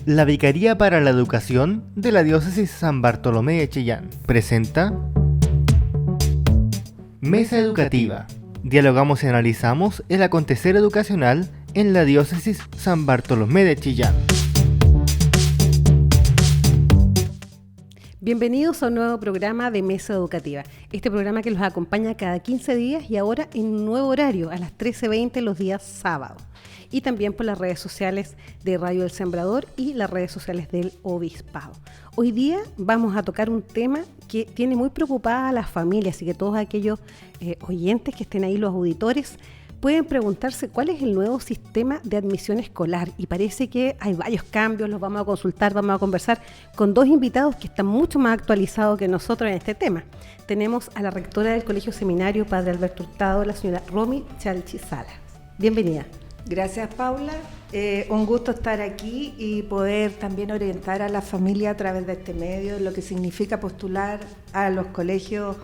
La Vicaría para la Educación de la Diócesis San Bartolomé de Chillán presenta Mesa Educativa. Dialogamos y analizamos el acontecer educacional en la Diócesis San Bartolomé de Chillán. Bienvenidos a un nuevo programa de Mesa Educativa. Este programa que los acompaña cada 15 días y ahora en un nuevo horario, a las 13:20 los días sábados. Y también por las redes sociales de Radio El Sembrador y las redes sociales del Obispado. Hoy día vamos a tocar un tema que tiene muy preocupada a las familias y que todos aquellos oyentes que estén ahí, los auditores, pueden preguntarse cuál es el nuevo sistema de admisión escolar. Y parece que hay varios cambios, los vamos a consultar, vamos a conversar con dos invitados que están mucho más actualizados que nosotros en este tema. Tenemos a la rectora del Colegio Seminario, Padre Alberto Hurtado, la señora Romy Chalchi-Salas. Bienvenida. Gracias, Paula. Un gusto estar aquí y poder también orientar a la familia a través de este medio, lo que significa postular a los colegios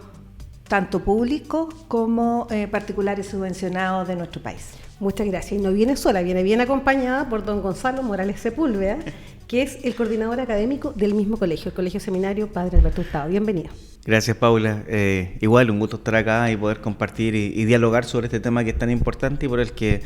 tanto públicos como particulares subvencionados de nuestro país. Muchas gracias. Y no viene sola, viene bien acompañada por don Gonzalo Morales Sepúlveda, que es el coordinador académico del mismo colegio, el Colegio Seminario Padre Alberto Hurtado. Bienvenido. Gracias, Paula. Igual, un gusto estar acá y poder compartir y dialogar sobre este tema que es tan importante y por el que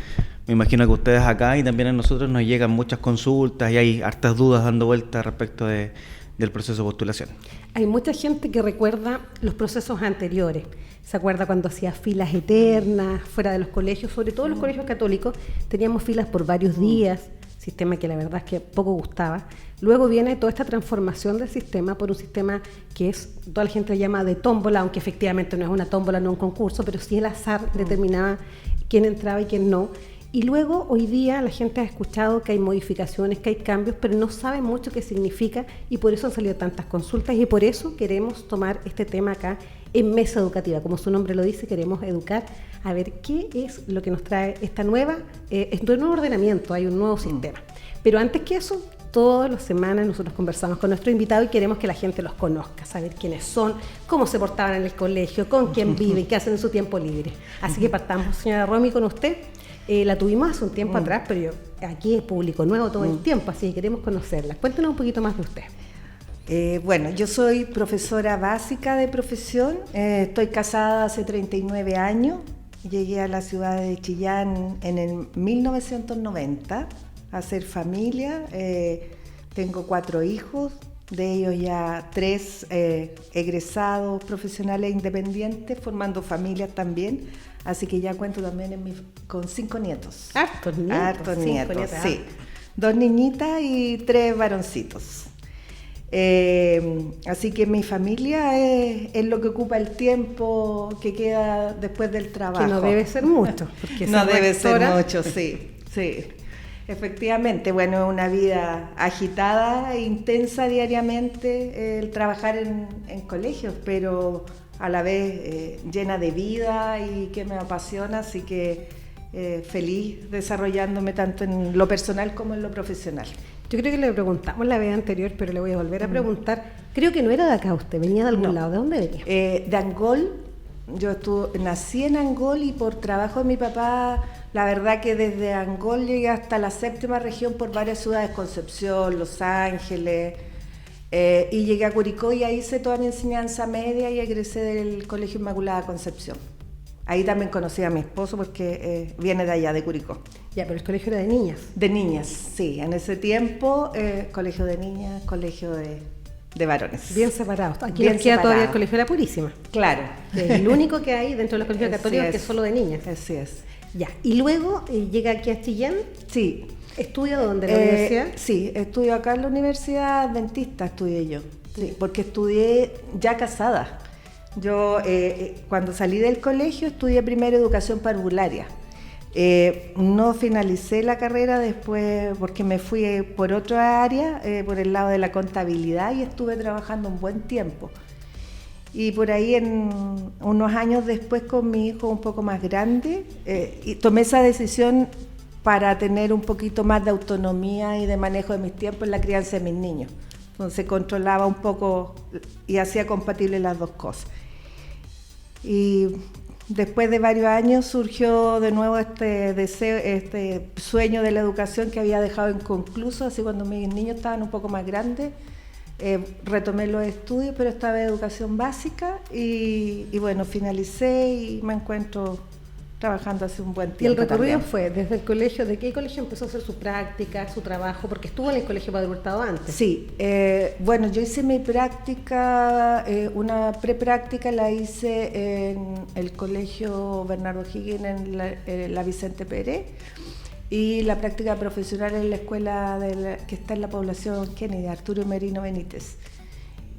me imagino que ustedes acá y también a nosotros nos llegan muchas consultas y hay hartas dudas dando vueltas respecto del proceso de postulación. Hay mucha gente que recuerda los procesos anteriores. Se acuerda cuando hacía filas eternas fuera de los colegios, sobre todo los colegios católicos, teníamos filas por varios días, sistema que la verdad es que poco gustaba. Luego viene toda esta transformación del sistema por un sistema que es, toda la gente le llama de tómbola, aunque efectivamente no es una tómbola, no un concurso, pero sí el azar determinaba quién entraba y quién no. Y luego, hoy día, la gente ha escuchado que hay modificaciones, que hay cambios, pero no sabe mucho qué significa y por eso han salido tantas consultas y por eso queremos tomar este tema acá en Mesa Educativa. Como su nombre lo dice, queremos educar a ver qué es lo que nos trae esta nuevo ordenamiento, hay un nuevo sistema. Pero antes que eso, todas las semanas nosotros conversamos con nuestro invitado y queremos que la gente los conozca, saber quiénes son, cómo se portaban en el colegio, con quién viven, qué hacen en su tiempo libre. Así que partamos, señora Romy, con usted. La tuvimos hace un tiempo atrás, pero aquí es público nuevo todo el tiempo, así que queremos conocerla. Cuéntenos un poquito más de usted. Bueno, yo soy profesora básica de profesión, estoy casada hace 39 años, llegué a la ciudad de Chillán en el 1990 a hacer familia, tengo 4 hijos, de ellos ya 3 egresados profesionales independientes, formando familias también. Así que ya cuento también con 5 nietos. Hartos nietos, sí. 2 niñitas y 3 varoncitos. Así que mi familia es lo que ocupa el tiempo que queda después del trabajo. Que no debe ser mucho. Porque no debe ser mucho, sí. Efectivamente, bueno, es una vida agitada e intensa diariamente el trabajar en colegios, pero a la vez llena de vida y que me apasiona, así que feliz desarrollándome tanto en lo personal como en lo profesional. Yo creo que le preguntamos la vez anterior, pero le voy a volver a preguntar. Creo que no era de acá usted, venía de algún lado. ¿De dónde venía? De Angol. Yo nací en Angol y por trabajo de mi papá, la verdad que desde Angol llegué hasta la 7ª región por varias ciudades, Concepción, Los Ángeles, y llegué a Curicó y ahí hice toda mi enseñanza media y egresé del Colegio Inmaculada Concepción. Ahí también conocí a mi esposo porque viene de allá, de Curicó. Ya, pero el colegio era de niñas. De niñas, sí. En ese tiempo, colegio de niñas, colegio de varones. Bien separados. Aquí nos queda todavía el Colegio de la Purísima. Claro. Que es el único que hay dentro de los colegios católicos que es solo de niñas. Así es. Ya. Y luego llega aquí a Chillán. Sí. ¿Estudia dónde? ¿En la universidad? Sí, estudio acá en la Universidad Adventista, estudié yo. Sí, porque estudié ya casada. Yo cuando salí del colegio estudié primero educación parvularia. No finalicé la carrera después porque me fui por otra área, por el lado de la contabilidad y estuve trabajando un buen tiempo. Y por ahí unos años después con mi hijo un poco más grande, y tomé esa decisión para tener un poquito más de autonomía y de manejo de mis tiempos en la crianza de mis niños. Entonces controlaba un poco y hacía compatibles las dos cosas. Y después de varios años surgió de nuevo este deseo, este sueño de la educación que había dejado inconcluso, así cuando mis niños estaban un poco más grandes. Retomé los estudios, pero esta vez educación básica y bueno, finalicé y me encuentro trabajando hace un buen tiempo. ¿Y el recorrido también fue desde el colegio? ¿De qué colegio empezó a hacer su práctica, su trabajo? Porque estuvo en el colegio Padre Hurtado antes. Sí, bueno, yo hice mi práctica, una prepráctica la hice en el colegio Bernardo Higgins en la Vicente Pérez y la práctica profesional en la escuela que está en la población Kennedy, Arturo Merino Benítez.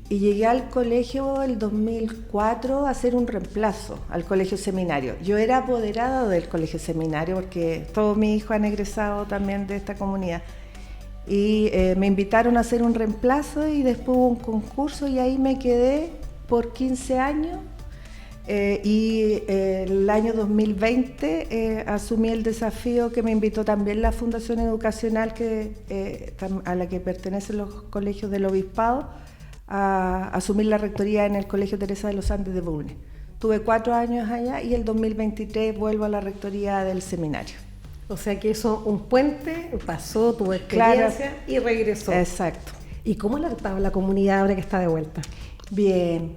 Y llegué al colegio el 2004 a hacer un reemplazo al colegio seminario. Yo era apoderada del colegio seminario porque todos mis hijos han egresado también de esta comunidad. Y me invitaron a hacer un reemplazo y después hubo un concurso y ahí me quedé por 15 años. El año 2020 asumí el desafío que me invitó también la Fundación Educacional a la que pertenecen los colegios del Obispado, a asumir la rectoría en el Colegio Teresa de los Andes de Bulnes. Tuve 4 años allá y el 2023 vuelvo a la rectoría del seminario. O sea que eso, un puente, pasó, tuvo experiencia y regresó. Exacto. ¿Y cómo le ha tratado la comunidad ahora que está de vuelta? Bien,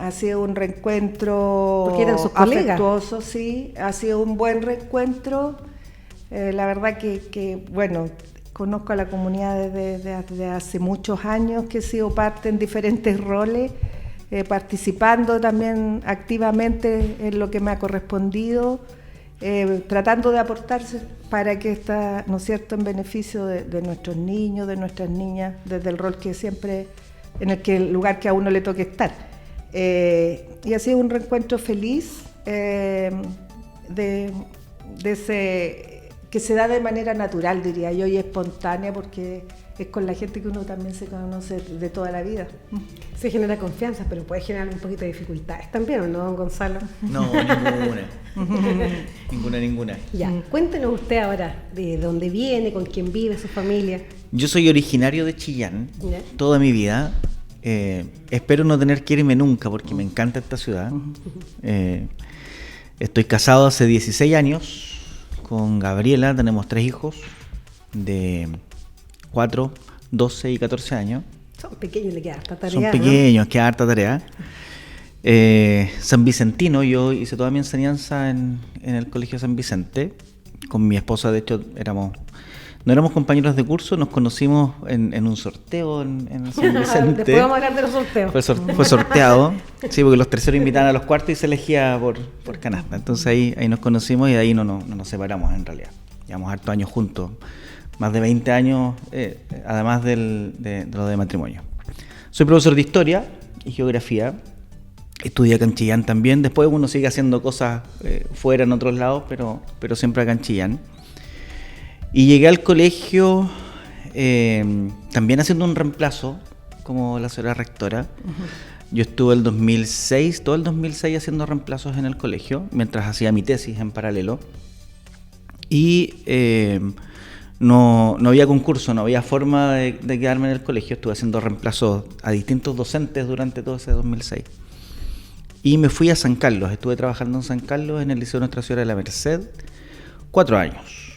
ha sido un reencuentro porque eran sus colegas. Afectuoso, sí, ha sido un buen reencuentro. La verdad que bueno, conozco a la comunidad desde hace muchos años, que he sido parte en diferentes roles, participando también activamente en lo que me ha correspondido, tratando de aportarse para que está, ¿no es cierto?, en beneficio de nuestros niños, de nuestras niñas, desde el rol que siempre, el lugar que a uno le toque estar. Y ha sido un reencuentro feliz, que se da de manera natural, diría yo, y espontánea, porque es con la gente que uno también se conoce de toda la vida. Se genera confianza, pero puede generar un poquito de dificultades también, ¿o no, don Gonzalo? No, ninguna. Ya, cuéntenos usted ahora de dónde viene, con quién vive, su familia. Yo soy originario de Chillán, ¿Ya? Toda mi vida. Espero no tener que irme nunca porque me encanta esta ciudad. Estoy casado hace 16 años con Gabriela, tenemos 3 hijos de 4, 12 y 14 años. Son pequeños, le queda harta tarea. Son pequeños, queda harta tarea. San Vicentino, yo hice toda mi enseñanza en el Colegio San Vicente. Con mi esposa, de hecho, no éramos compañeros de curso, nos conocimos en un sorteo en el San Vicente. Después vamos a hablar de los sorteos. Fue sorteado, sí, porque los terceros invitaban a los cuartos y se elegía por canasta. Entonces ahí nos conocimos y de ahí no nos separamos en realidad. Llevamos hartos años juntos, más de 20 años, además de lo de matrimonio. Soy profesor de Historia y Geografía, estudié acá en Chillán también. Después uno sigue haciendo cosas fuera en otros lados, pero siempre acá en Chillán. Y llegué al colegio también haciendo un reemplazo como la señora rectora. Uh-huh. Yo estuve todo el 2006 haciendo reemplazos en el colegio, mientras hacía mi tesis en paralelo. Y no había concurso, no había forma de quedarme en el colegio. Estuve haciendo reemplazos a distintos docentes durante todo ese 2006. Y me fui a San Carlos, estuve trabajando en San Carlos en el Liceo Nuestra Señora de la Merced, 4 años.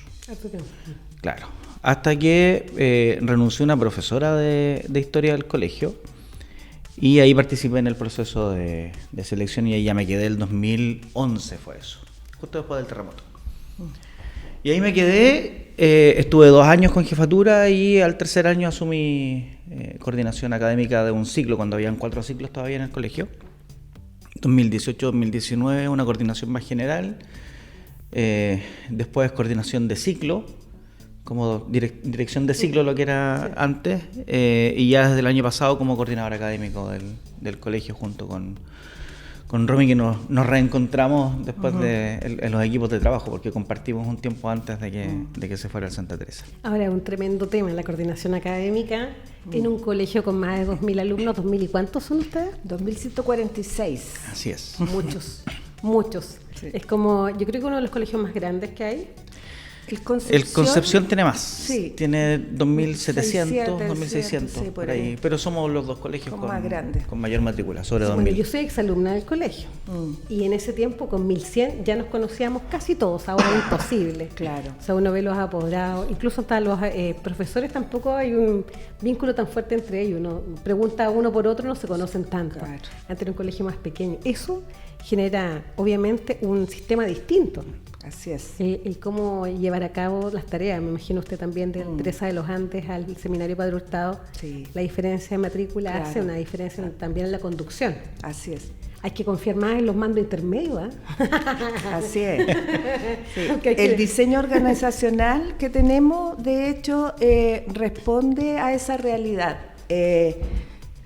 Claro, hasta que renuncié una profesora de historia del colegio y ahí participé en el proceso de selección y ahí ya me quedé. El 2011 fue eso, justo después del terremoto. Y ahí me quedé, estuve 2 años con jefatura y al tercer año asumí coordinación académica de un ciclo, cuando habían 4 ciclos todavía en el colegio. 2018-2019 una coordinación más general. Después coordinación de ciclo, como dirección de ciclo, lo que era antes, y ya desde el año pasado como coordinador académico del colegio junto con Romy, que nos reencontramos después uh-huh. en los equipos de trabajo, porque compartimos un tiempo antes de que se fuera al Santa Teresa. Ahora, un tremendo tema, la coordinación académica en un colegio con más de 2.000 alumnos. ¿2.000 y cuántos son ustedes? 2.146. Así es. Muchos. Sí. Es como, yo creo que uno de los colegios más grandes que hay. El Concepción tiene más, sí, tiene 2.700, 2.600, 2.600 por ahí, pero somos los dos colegios más grandes, con mayor matrícula, sobre 2.000. Bueno, yo soy exalumna del colegio y en ese tiempo con 1.100 ya nos conocíamos casi todos, ahora es imposible. Claro. O sea, uno ve los apoderados, incluso hasta los profesores tampoco hay un vínculo tan fuerte entre ellos, uno pregunta uno por otro, no se conocen tanto. Claro. Antes era un colegio más pequeño. Eso genera obviamente un sistema distinto. Así es. El cómo llevar a cabo las tareas. Me imagino usted también de Teresa de los Andes al seminario Padre Hurtado. Sí. La diferencia de matrícula Claro. hace una diferencia también en la conducción. Así es. Hay que confiar más en los mandos intermedios. Así es. Sí. Aunque hay que- El diseño organizacional que tenemos, de hecho, responde a esa realidad.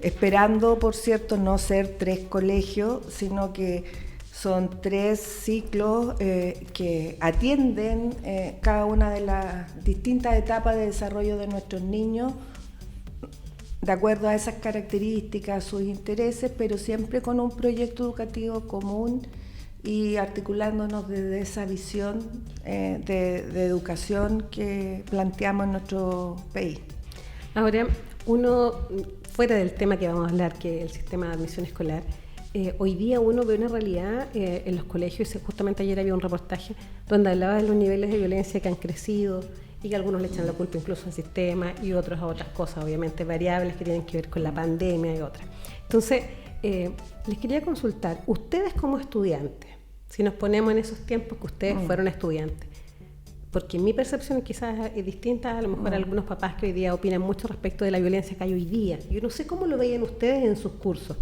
Esperando, por cierto, no ser 3 colegios, sino que son 3 ciclos que atienden cada una de las distintas etapas de desarrollo de nuestros niños, de acuerdo a esas características, sus intereses, pero siempre con un proyecto educativo común y articulándonos desde esa visión de educación que planteamos en nuestro país. Ahora, uno, fuera del tema que vamos a hablar, que es el sistema de admisión escolar, hoy día uno ve una realidad en los colegios, y justamente ayer había un reportaje donde hablaba de los niveles de violencia que han crecido y que algunos le echan la culpa incluso al sistema y otros a otras cosas, obviamente variables que tienen que ver con la pandemia y otras. Entonces, les quería consultar, ustedes como estudiantes, si nos ponemos en esos tiempos que ustedes fueron estudiantes, porque mi percepción quizás es distinta a lo mejor a algunos papás que hoy día opinan mucho respecto de la violencia que hay hoy día. Yo no sé cómo lo veían ustedes en sus cursos.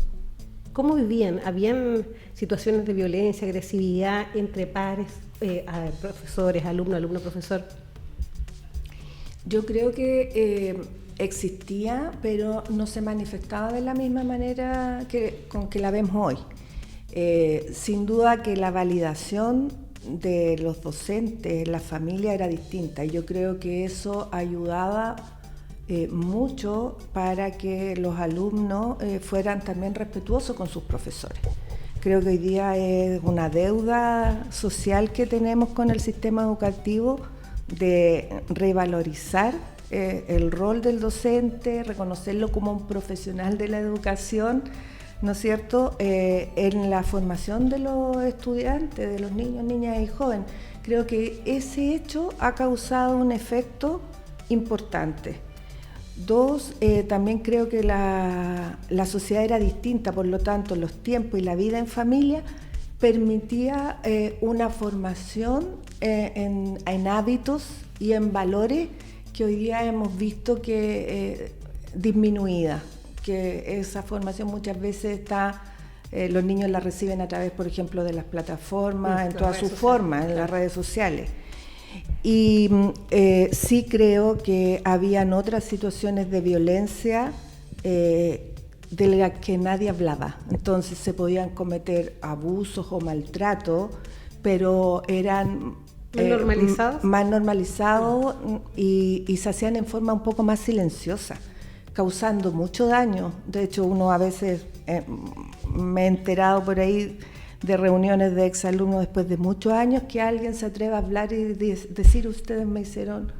¿Cómo vivían? ¿Habían situaciones de violencia, agresividad entre pares, profesores, alumno, profesor? Yo creo que existía, pero no se manifestaba de la misma manera con que la vemos hoy. Sin duda que la validación de los docentes, la familia era distinta, y yo creo que eso ayudaba mucho para que los alumnos fueran también respetuosos con sus profesores. Creo que hoy día es una deuda social que tenemos con el sistema educativo de revalorizar el rol del docente, reconocerlo como un profesional de la educación, ¿no es cierto?, en la formación de los estudiantes, de los niños, niñas y jóvenes. Creo que ese hecho ha causado un efecto importante. 2, también creo que la sociedad era distinta, por lo tanto los tiempos y la vida en familia permitía una formación en hábitos y en valores que hoy día hemos visto que disminuida, que esa formación muchas veces está, los niños la reciben a través, por ejemplo, de las plataformas, en todas sus formas, en las redes sociales. Y sí creo que habían otras situaciones de violencia de las que nadie hablaba. Entonces se podían cometer abusos o maltratos, pero eran más normalizados y se hacían en forma un poco más silenciosa, causando mucho daño. De hecho, uno a veces me he enterado por ahí de reuniones de exalumnos después de muchos años que alguien se atreve a hablar y decir: ustedes me hicieron,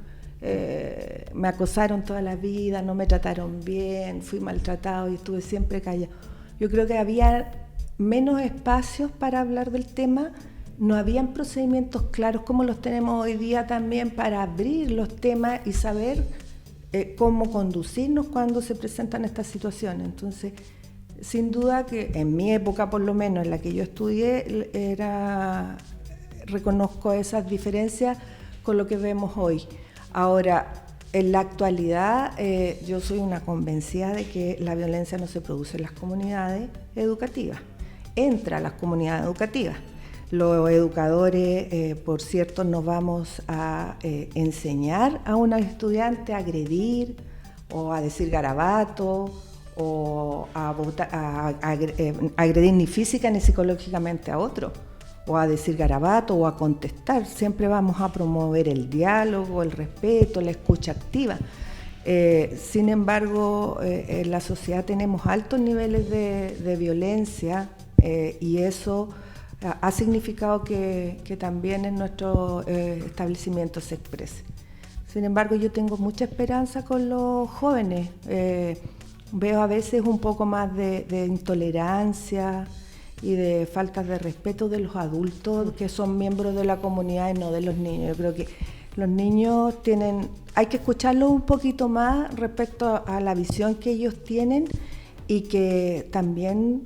me acosaron toda la vida, no me trataron bien, fui maltratado y estuve siempre callado. Yo creo que había menos espacios para hablar del tema, no habían procedimientos claros como los tenemos hoy día también para abrir los temas y saber cómo conducirnos cuando se presentan estas situaciones. Entonces, sin duda que en mi época, por lo menos en la que yo estudié, reconozco esas diferencias con lo que vemos hoy. Ahora, en la actualidad, yo soy una convencida de que la violencia no se produce en las comunidades educativas, entra a las comunidades educativas. Los educadores, por cierto, no vamos a enseñar a un estudiante a agredir o a decir garabato o a agredir ni física ni psicológicamente a otro, o a decir garabato o a contestar. Siempre vamos a promover el diálogo, el respeto, la escucha activa. Sin embargo, en la sociedad tenemos altos niveles de violencia y eso ha significado que también en nuestro establecimiento se exprese. Sin embargo, yo tengo mucha esperanza con los jóvenes. Veo a veces un poco más de intolerancia y de falta de respeto de los adultos que son miembros de la comunidad y no de los niños. Yo creo que los niños hay que escucharlos un poquito más respecto a la visión que ellos tienen y que también,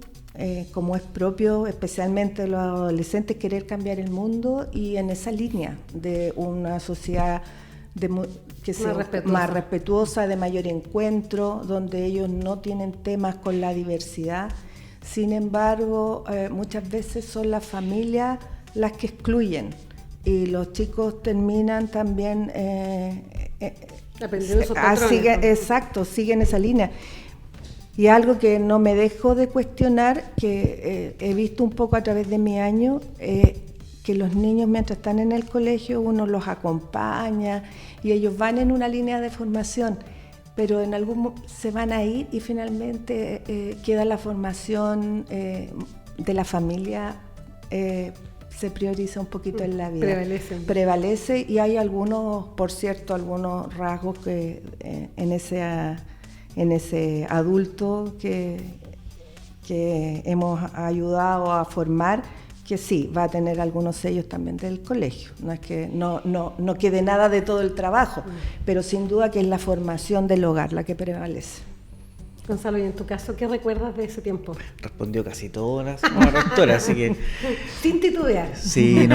como es propio, especialmente los adolescentes, querer cambiar el mundo y en esa línea de una sociedad que sea más respetuosa, de mayor encuentro, donde ellos no tienen temas con la diversidad. Sin embargo, muchas veces son las familias las que excluyen y los chicos terminan también aprendiendo esos patrones. Siguen esa línea. Y algo que no me dejo de cuestionar, que he visto un poco a través de mi año, que los niños mientras están en el colegio uno los acompaña y ellos van en una línea de formación, pero en algún se van a ir y finalmente queda la formación de la familia, se prioriza un poquito en la vida. Prevalece y hay algunos, por cierto, algunos rasgos que en ese adulto que hemos ayudado a formar, que sí, va a tener algunos sellos también del colegio. No es que no quede nada de todo el trabajo, pero sin duda que es la formación del hogar la que prevalece. Gonzalo, y en tu caso, ¿qué recuerdas de ese tiempo? Respondió casi toda la señora rectora, así que... Sin titubear. Sí,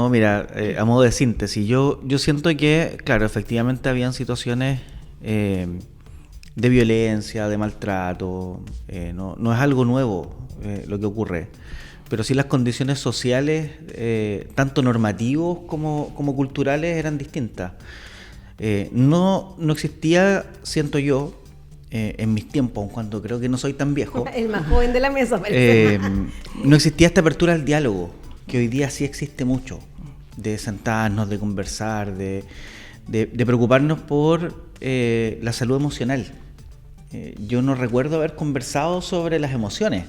mira, a modo de síntesis, yo siento que, claro, efectivamente habían situaciones de violencia, de maltrato, no es algo nuevo lo que ocurre, pero sí las condiciones sociales, tanto normativos como culturales, eran distintas. No existía, siento yo, en mis tiempos, cuando creo que no soy tan viejo. El más joven de la mesa. No existía esta apertura al diálogo, que hoy día sí existe mucho, de sentarnos, de conversar, de preocuparnos por la salud emocional. Yo no recuerdo haber conversado sobre las emociones,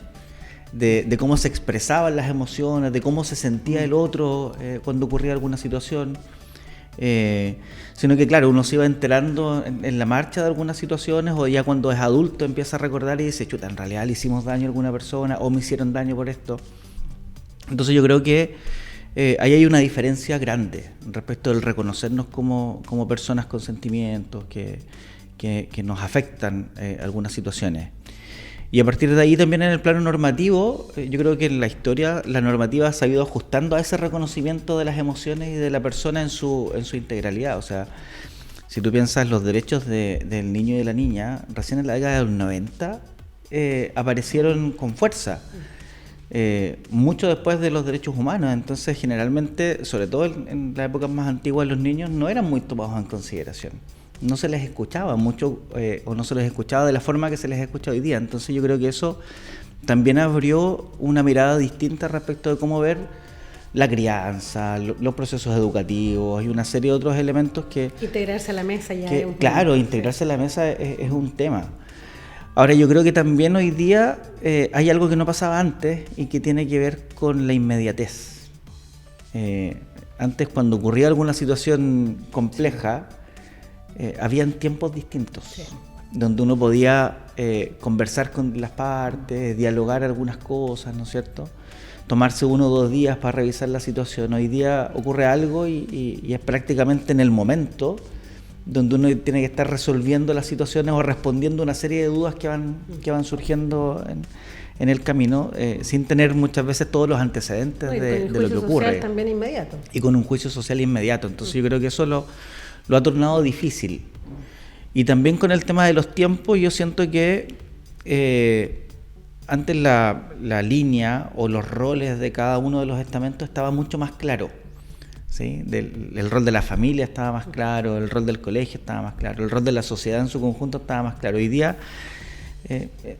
de cómo se expresaban las emociones, de cómo se sentía el otro cuando ocurría alguna situación. Sino que claro, uno se iba enterando en la marcha de algunas situaciones, o ya cuando es adulto empieza a recordar y dice, chuta, en realidad le hicimos daño a alguna persona o me hicieron daño por esto. Entonces yo creo que ahí hay una diferencia grande respecto del reconocernos como personas con sentimientos que nos afectan algunas situaciones. Y a partir de ahí también en el plano normativo, yo creo que en la historia la normativa se ha ido ajustando a ese reconocimiento de las emociones y de la persona en su integralidad. O sea, si tú piensas los derechos del niño y de la niña, recién en la década de los 90 aparecieron con fuerza, mucho después de los derechos humanos. Entonces generalmente, sobre todo en las épocas más antiguas, los niños no eran muy tomados en consideración. No se les escuchaba mucho o no se les escuchaba de la forma que se les escucha hoy día. Entonces yo creo que eso también abrió una mirada distinta respecto de cómo ver la crianza, los procesos educativos y una serie de otros elementos que... Integrarse a la mesa ya es un tema. Claro, integrarse a la mesa es un tema. Ahora yo creo que también hoy día hay algo que no pasaba antes y que tiene que ver con la inmediatez. Antes, cuando ocurría alguna situación compleja, habían tiempos distintos, sí, donde uno podía conversar con las partes, dialogar algunas cosas, ¿no es cierto? Tomarse 1 o 2 días para revisar la situación. Hoy día ocurre algo y es prácticamente en el momento donde uno tiene que estar resolviendo las situaciones o respondiendo una serie de dudas que van surgiendo en el camino, sin tener muchas veces todos los antecedentes de lo que ocurre. Y con un juicio social también inmediato. Y con un juicio social inmediato. Entonces yo creo que eso lo ha tornado difícil. Y también con el tema de los tiempos, yo siento que antes la línea o los roles de cada uno de los estamentos estaba mucho más claro, ¿sí? El rol de la familia estaba más claro, el rol del colegio estaba más claro, el rol de la sociedad en su conjunto estaba más claro. Hoy día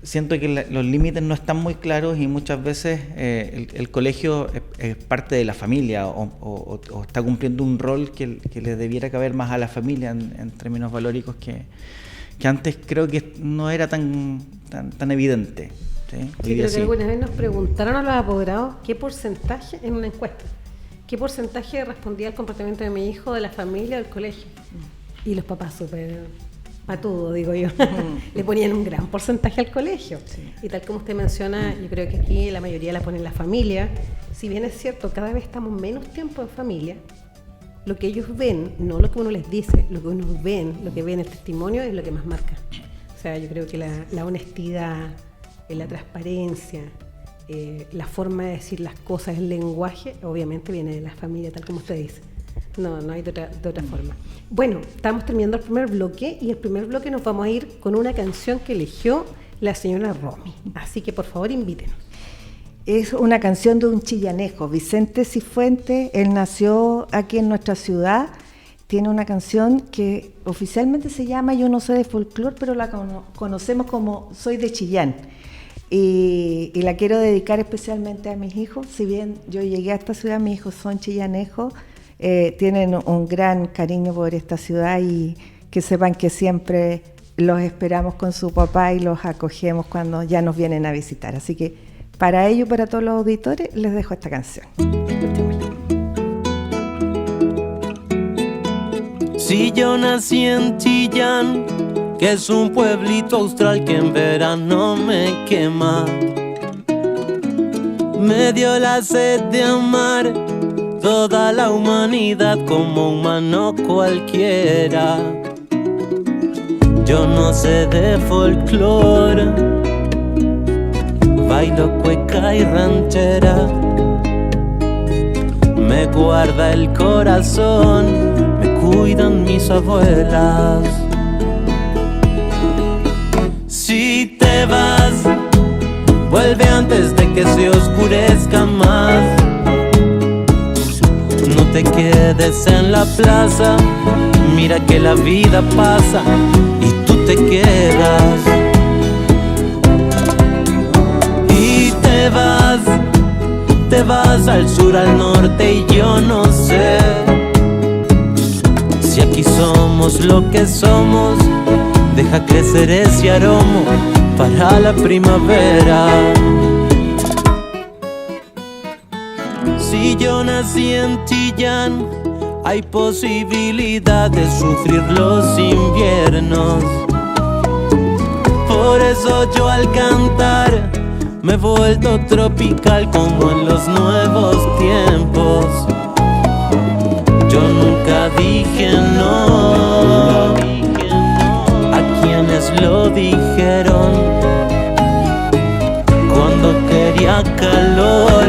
siento que los límites no están muy claros y muchas veces el colegio es parte de la familia o está cumpliendo un rol que le debiera caber más a la familia en términos valóricos que antes creo que no era tan evidente. Sí, Sí, hoy creo día que sí. alguna vez nos preguntaron a los apoderados qué porcentaje, en una encuesta, qué porcentaje respondía al comportamiento de mi hijo, de la familia, del colegio. Y los papás súper patudos, digo yo, le ponían un gran porcentaje al colegio. Y tal como usted menciona, yo creo que aquí la mayoría la pone en la familia. Si bien es cierto, cada vez estamos menos tiempo en familia, lo que ellos ven, no lo que uno les dice, lo que uno ven, lo que ven el testimonio es lo que más marca. O sea, yo creo que la honestidad, la transparencia, la forma de decir las cosas, el lenguaje, obviamente viene de la familia, tal como usted dice. No hay de otra forma. Bueno, estamos terminando el primer bloque y el primer bloque nos vamos a ir con una canción que eligió la señora Romy. Así que por favor invítenos. Es una canción de un chillanejo, Vicente Cifuentes. Él nació aquí en nuestra ciudad. Tiene una canción que oficialmente se llama Yo no sé de folclore, pero la conocemos como Soy de Chillán. Y la quiero dedicar especialmente a mis hijos. Si bien yo llegué a esta ciudad, mis hijos son chillanejos, tienen un gran cariño por esta ciudad y que sepan que siempre los esperamos con su papá y los acogemos cuando ya nos vienen a visitar. Así que para ellos, para todos los auditores, les dejo esta canción. Si yo nací en Chillán, que es un pueblito austral que en verano me quema, me dio la sed de amar toda la humanidad como humano cualquiera. Yo no sé de folclore, bailo cueca y ranchera, me guarda el corazón, me cuidan mis abuelas. Si te vas, vuelve antes de que se oscurezca más. No te quedes en la plaza, mira que la vida pasa y tú te quedas. Y te vas al sur, al norte y yo no sé si aquí somos lo que somos. Deja crecer ese aroma para la primavera. Si yo nací en Chillán, hay posibilidad de sufrir los inviernos. Por eso yo al cantar me he vuelto tropical como en los nuevos tiempos. Yo nunca dije no a quienes lo dijeron. Cuando quería calor,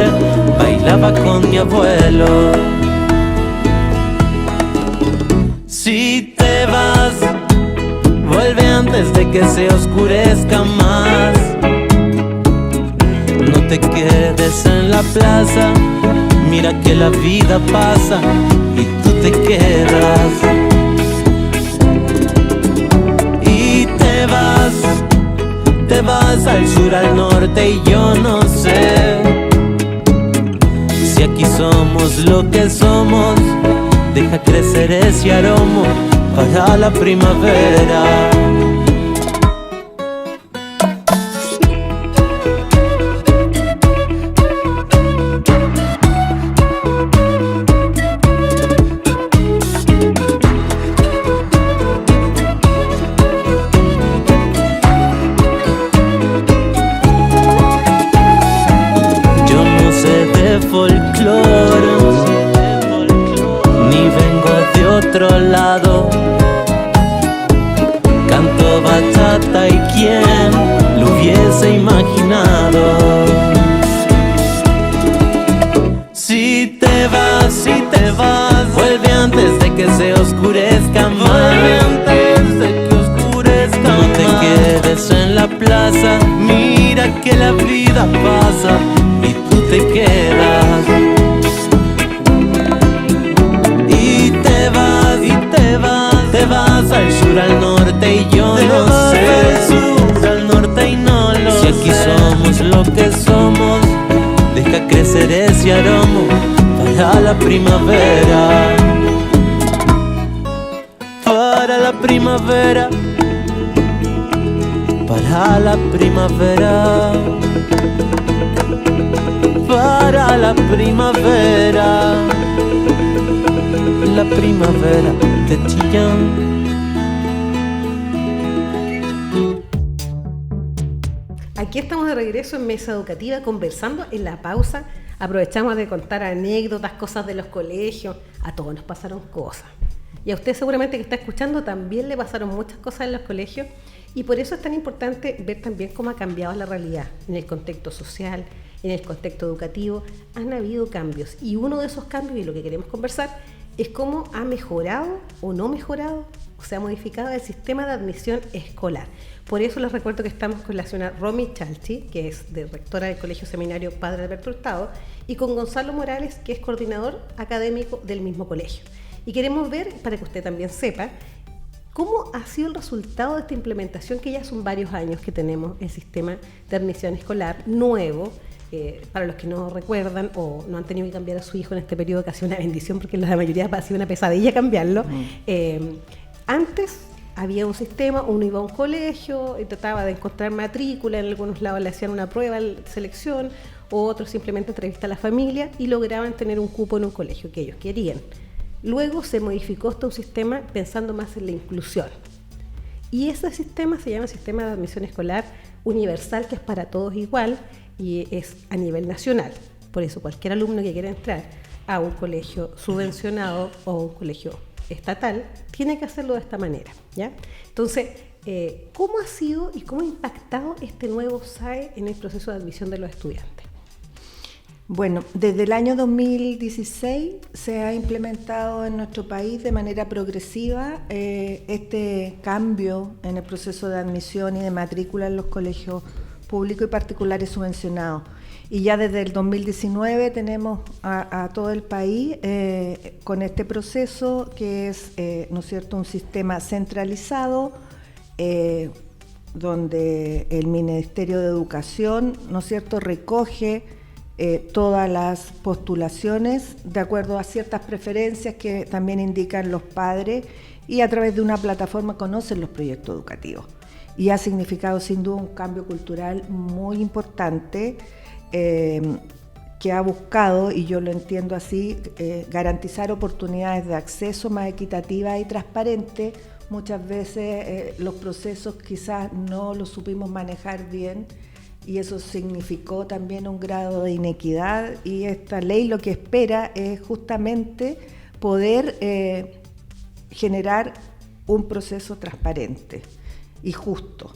bailaba con mi abuelo. Si te vas, vuelve antes de que se oscurezca más. No te quedes en la plaza, mira que la vida pasa y tú te quedas. Y te vas al sur, al norte y yo no sé si aquí somos lo que somos. Deja crecer ese aroma para la primavera. Otro lado, canto bachata y quién lo hubiese imaginado. Si te vas, vuelve antes de que se oscurezca más. Vuelve antes de que oscurezca más. No te quedes en la plaza, mira que la vida pasa y tú te quedas. Te vas al sur, al norte y yo no sé. Al sur, al norte y no lo sé. Si aquí somos lo que somos, deja crecer ese aroma para la primavera. Para la primavera. Para la primavera. llega la primavera de Chillán. Aquí estamos de regreso en Mesa Educativa conversando. En la pausa aprovechamos de contar anécdotas, cosas de los colegios. A todos nos pasaron cosas. Y a usted seguramente que está escuchando también le pasaron muchas cosas en los colegios. Y por eso es tan importante ver también cómo ha cambiado la realidad en el contexto social, en el contexto educativo. Han habido cambios. Y uno de esos cambios, y lo que queremos conversar, es cómo ha mejorado o no mejorado, o se ha modificado el sistema de admisión escolar. Por eso les recuerdo que estamos con la señora Romy Chalchi, que es rectora del Colegio Seminario Padre Alberto Hurtado, y con Gonzalo Morales, que es coordinador académico del mismo colegio. Y queremos ver, para que usted también sepa, cómo ha sido el resultado de esta implementación, que ya son varios años que tenemos el sistema de admisión escolar nuevo. Para los que no recuerdan o no han tenido que cambiar a su hijo en este periodo, que ha sido una bendición, porque la mayoría ha sido una pesadilla cambiarlo. Antes había un sistema, uno iba a un colegio y trataba de encontrar matrícula, en algunos lados le hacían una prueba de selección, otros simplemente entrevista a la familia y lograban tener un cupo en un colegio que ellos querían. Luego se modificó hasta un sistema pensando más en la inclusión. Y ese sistema se llama Sistema de Admisión Escolar Universal, que es para todos igual y es a nivel nacional. Por eso cualquier alumno que quiera entrar a un colegio subvencionado o un colegio estatal tiene que hacerlo de esta manera, ¿ya? Entonces, ¿cómo ha sido y cómo ha impactado este nuevo SAE en el proceso de admisión de los estudiantes? Bueno, desde el año 2016 se ha implementado en nuestro país de manera progresiva este cambio en el proceso de admisión y de matrícula en los colegios públicos y particulares subvencionados. Y ya desde el 2019 tenemos a todo el país con este proceso que es, ¿no es cierto?, un sistema centralizado donde el Ministerio de Educación, ¿no es cierto?, recoge todas las postulaciones de acuerdo a ciertas preferencias que también indican los padres y a través de una plataforma conocen los proyectos educativos. Y ha significado sin duda un cambio cultural muy importante que ha buscado, y yo lo entiendo así, garantizar oportunidades de acceso más equitativas y transparentes. Muchas veces los procesos quizás no los supimos manejar bien y eso significó también un grado de inequidad, y esta ley lo que espera es justamente poder generar un proceso transparente y justo.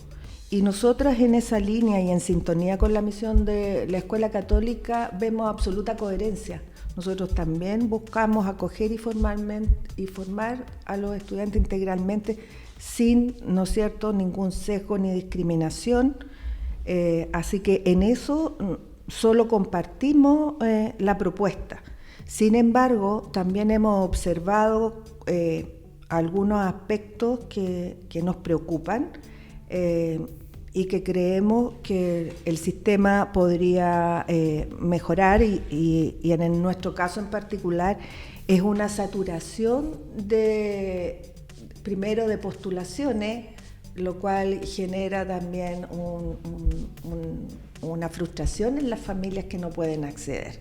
Y nosotras en esa línea y en sintonía con la misión de la Escuela Católica vemos absoluta coherencia. Nosotros también buscamos acoger y formar a los estudiantes integralmente sin, ¿no es cierto?, ningún sesgo ni discriminación. Así que en eso solo compartimos la propuesta. Sin embargo, también hemos observado algunos aspectos que nos preocupan y que creemos que el sistema podría mejorar y en nuestro caso en particular es una saturación primero de postulaciones, lo cual genera también una frustración en las familias que no pueden acceder.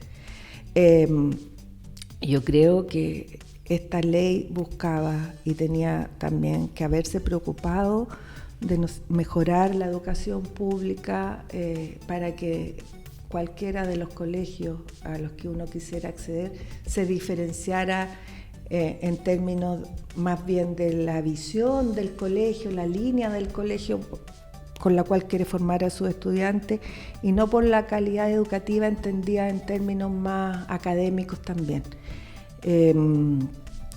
Yo creo que esta ley buscaba y tenía también que haberse preocupado de mejorar la educación pública para que cualquiera de los colegios a los que uno quisiera acceder se diferenciara en términos más bien de la visión del colegio, la línea del colegio con la cual quiere formar a sus estudiantes y no por la calidad educativa entendida en términos más académicos también.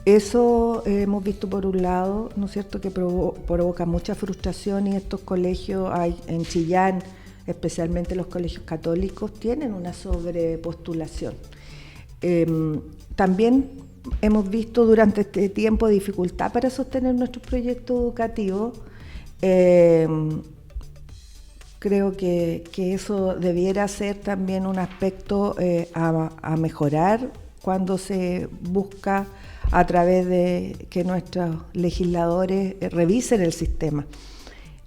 Eso hemos visto por un lado, ¿no es cierto?, que provoca mucha frustración, y estos colegios en Chillán, especialmente los colegios católicos, tienen una sobrepostulación. También hemos visto durante este tiempo dificultad para sostener nuestros proyectos educativos. Creo que eso debiera ser también un aspecto a mejorar cuando se busca a través de que nuestros legisladores revisen el sistema.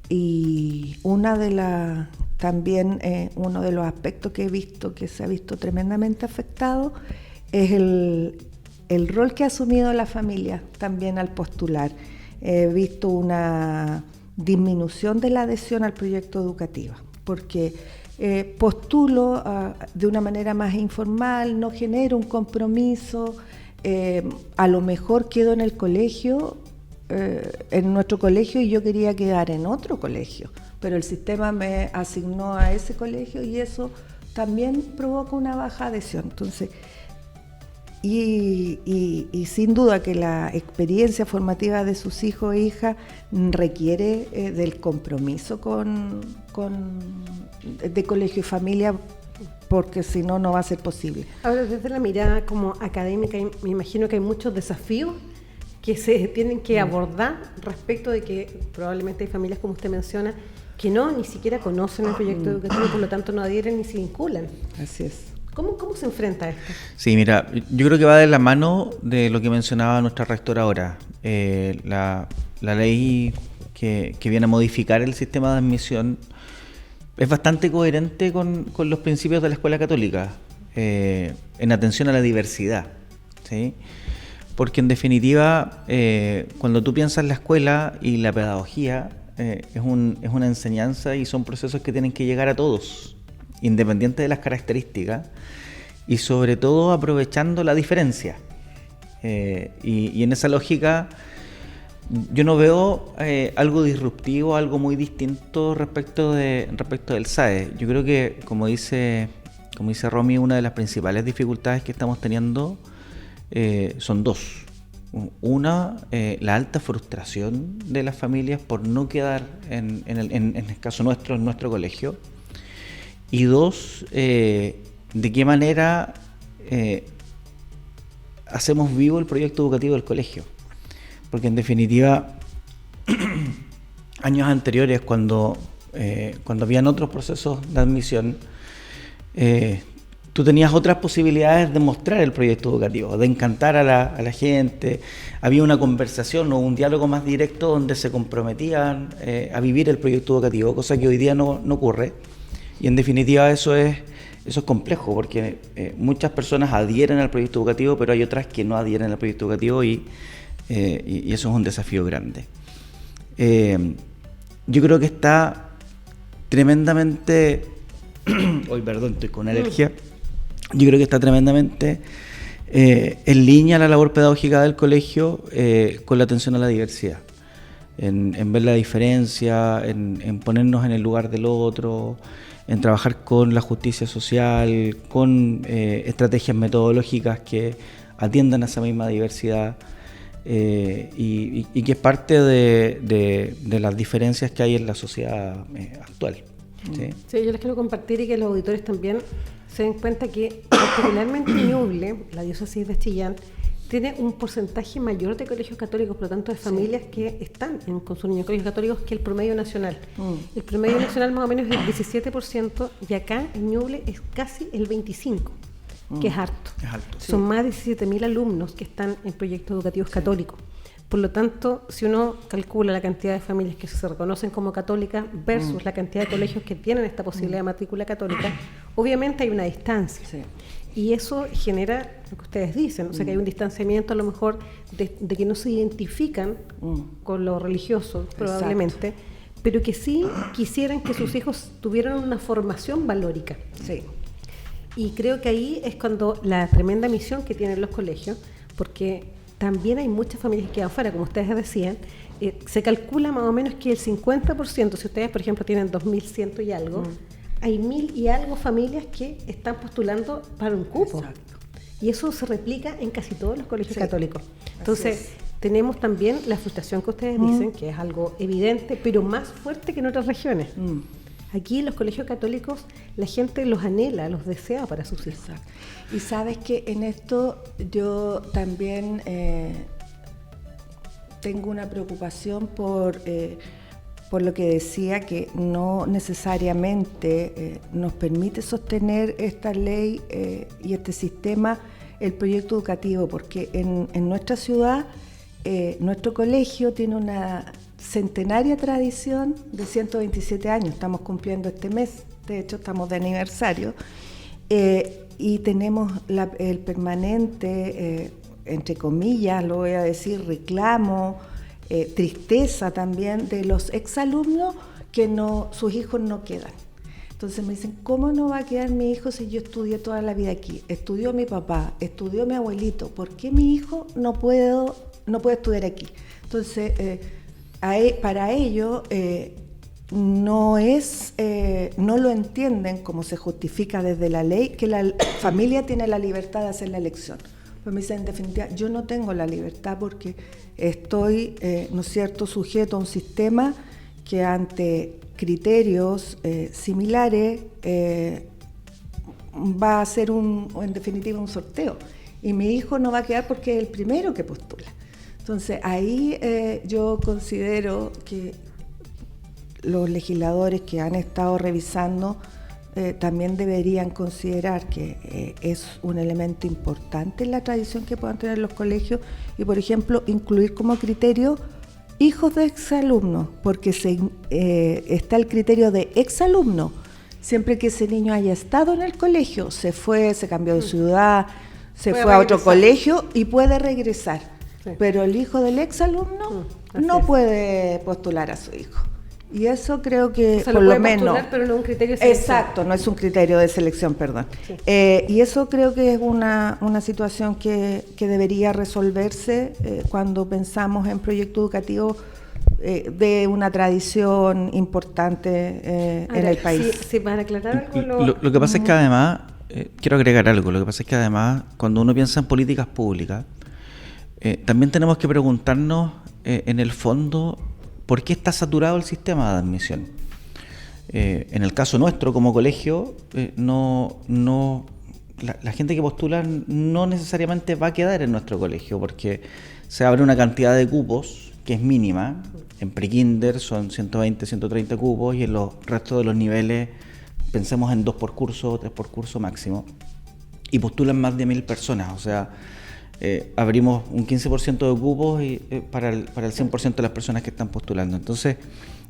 Y una de las también uno de los aspectos que he visto que se ha visto tremendamente afectado es el rol que ha asumido la familia también al postular. He visto una disminución de la adhesión al proyecto educativo, porque postulo de una manera más informal, no genero un compromiso, a lo mejor quedo en el colegio, en nuestro colegio, y yo quería quedar en otro colegio, pero el sistema me asignó a ese colegio y eso también provoca una baja adhesión. Entonces, y sin duda que la experiencia formativa de sus hijos e hijas requiere del compromiso de colegio y familia, porque si no, no va a ser posible. Ahora, desde la mirada como académica, me imagino que hay muchos desafíos que se tienen que abordar respecto de que probablemente hay familias, como usted menciona, que ni siquiera conocen el proyecto educativo, por lo tanto no adhieren ni se vinculan. Así es. ¿Cómo se enfrenta a esto? Sí, mira, yo creo que va de la mano de lo que mencionaba nuestra rectora ahora. La ley que viene a modificar el sistema de admisión es bastante coherente con los principios de la escuela católica, en atención a la diversidad, ¿sí? Porque en definitiva, cuando tú piensas la escuela y la pedagogía, es una enseñanza y son procesos que tienen que llegar a todos, independiente de las características, y sobre todo aprovechando la diferencia. Y en esa lógica yo no veo algo disruptivo, algo muy distinto respecto del SAE. Yo creo que, como dice Romy, una de las principales dificultades que estamos teniendo son dos. Una, la alta frustración de las familias por no quedar, en el caso nuestro, en nuestro colegio. Y dos, de qué manera hacemos vivo el proyecto educativo del colegio. Porque en definitiva, años anteriores, cuando habían otros procesos de admisión, tú tenías otras posibilidades de mostrar el proyecto educativo, de encantar a la gente. Había una conversación o un diálogo más directo donde se comprometían a vivir el proyecto educativo, cosa que hoy día no ocurre. Y en definitiva eso es complejo, porque muchas personas adhieren al proyecto educativo, pero hay otras que no adhieren al proyecto educativo y eso es un desafío grande. Yo creo que está tremendamente... Hoy, perdón, estoy con alergia. Yo creo que está tremendamente en línea la labor pedagógica del colegio con la atención a la diversidad, en ver la diferencia, en ponernos en el lugar del otro, en trabajar con la justicia social, con estrategias metodológicas que atiendan a esa misma diversidad y que es parte de las diferencias que hay en la sociedad actual. Sí, yo les quiero compartir y que los auditores también se den cuenta que particularmente Ñuble, la diócesis de Chillán, tiene un porcentaje mayor de colegios católicos, por lo tanto de familias que están con sus niños en colegios católicos, que el promedio nacional. El promedio nacional más o menos es el 17% y acá en Ñuble es casi el 25%, que es harto. Es alto. Son más de 17.000 alumnos que están en proyectos educativos católicos. Por lo tanto, si uno calcula la cantidad de familias que se reconocen como católicas versus la cantidad de colegios que tienen esta posibilidad de matrícula católica, obviamente hay una distancia. Sí. Y eso genera lo que ustedes dicen, o sea que hay un distanciamiento a lo mejor de que no se identifican con lo religioso, probablemente, pero que sí quisieran que sus hijos tuvieran una formación valórica. Sí. Y creo que ahí es cuando la tremenda misión que tienen los colegios, porque también hay muchas familias que quedan fuera, como ustedes decían, se calcula más o menos que el 50%, si ustedes por ejemplo tienen 2.100 y algo, hay 1.000 y algo familias que están postulando para un cupo. Exacto. Y eso se replica en casi todos los colegios católicos. Entonces, tenemos también la frustración que ustedes dicen, que es algo evidente, pero más fuerte que en otras regiones. Aquí en los colegios católicos la gente los anhela, los desea para sus hijos. Exacto. Y sabes que en esto yo también tengo una preocupación por lo que decía, que no necesariamente nos permite sostener esta ley y este sistema, el proyecto educativo, porque en nuestra ciudad nuestro colegio tiene una centenaria tradición de 127 años, estamos cumpliendo este mes, de hecho estamos de aniversario, y tenemos el permanente, entre comillas, lo voy a decir, reclamo, tristeza también de los exalumnos que sus hijos no quedan. Entonces me dicen, ¿cómo no va a quedar mi hijo si yo estudié toda la vida aquí? Estudió mi papá, estudió mi abuelito, ¿por qué mi hijo no puede estudiar aquí? Entonces, para ello, no lo entienden como se justifica desde la ley, que la familia tiene la libertad de hacer la elección. Pues me dicen, en definitiva, yo no tengo la libertad porque estoy, ¿no es cierto?, sujeto a un sistema que ante criterios similares va a hacer en definitiva un sorteo. Y mi hijo no va a quedar porque es el primero que postula. Entonces ahí yo considero que los legisladores que han estado revisando también deberían considerar que es un elemento importante en la tradición que puedan tener los colegios y, por ejemplo, incluir como criterio hijos de exalumnos, porque está el criterio de exalumno. Siempre que ese niño haya estado en el colegio, se cambió de ciudad, se fue a otro colegio y puede regresar. Sí. Pero el hijo del exalumno no puede postular a su hijo. Y eso creo que, o sea, por lo lo menos... postular, pero no un criterio de selección. Exacto, no es un criterio de selección, perdón. Sí. Y eso creo que es una situación que debería resolverse cuando pensamos en proyectos educativos de una tradición importante en el país. Sí, para aclarar algo... Lo que pasa es que además, quiero agregar algo, lo que pasa es que además, cuando uno piensa en políticas públicas, también tenemos que preguntarnos, en el fondo, ¿por qué está saturado el sistema de admisión? En el caso nuestro, como colegio, la gente que postula no necesariamente va a quedar en nuestro colegio, porque se abre una cantidad de cupos que es mínima. En prekinder son 120, 130 cupos, y en los restos de los niveles pensemos en 2 por curso, 3 por curso máximo, y postulan más de 1.000 personas, o sea, abrimos un 15% de cupos para el 100% de las personas que están postulando. Entonces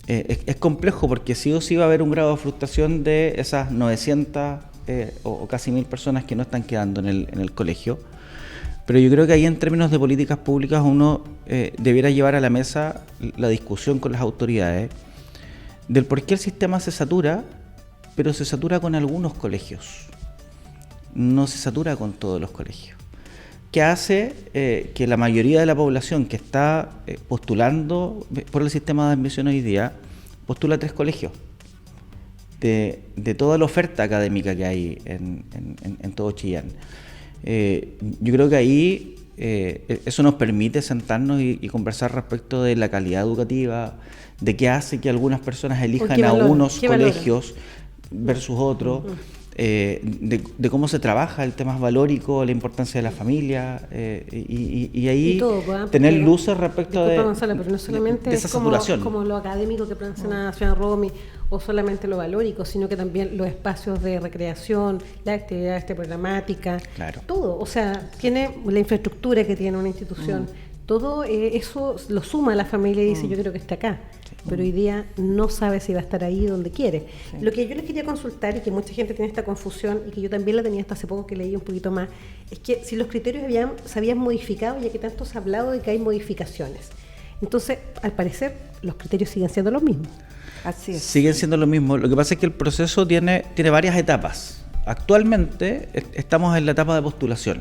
es complejo, porque sí o sí va a haber un grado de frustración de esas 900 o casi 1.000 personas que no están quedando en el colegio. Pero yo creo que ahí, en términos de políticas públicas, uno debiera llevar a la mesa la discusión con las autoridades del por qué el sistema se satura, pero se satura con algunos colegios, no se satura con todos los colegios. Que hace que la mayoría de la población que está postulando por el sistema de admisión hoy día postula 3 colegios de toda la oferta académica que hay en todo Chillán. Yo creo que ahí eso nos permite sentarnos y conversar respecto de la calidad educativa, de qué hace que algunas personas elijan a unos colegios versus otros. De cómo se trabaja el tema valórico, la importancia de la familia, y ahí todo, tener luces respecto de esa saturación. Como lo académico que menciona la señora Romy, o solamente lo valórico, sino que también los espacios de recreación, la actividad programática, claro. Todo, o sea, tiene la infraestructura que tiene una institución, todo eso lo suma a la familia y dice, yo creo que está acá. Pero hoy día no sabe si va a estar ahí donde quiere. Sí. Lo que yo les quería consultar, y que mucha gente tiene esta confusión, y que yo también la tenía hasta hace poco que leí un poquito más, es que si los criterios se habían modificado, ya que tanto se ha hablado de que hay modificaciones. Entonces, al parecer, los criterios siguen siendo los mismos. Así es. Siguen siendo los mismos. Lo que pasa es que el proceso tiene varias etapas. Actualmente estamos en la etapa de postulación.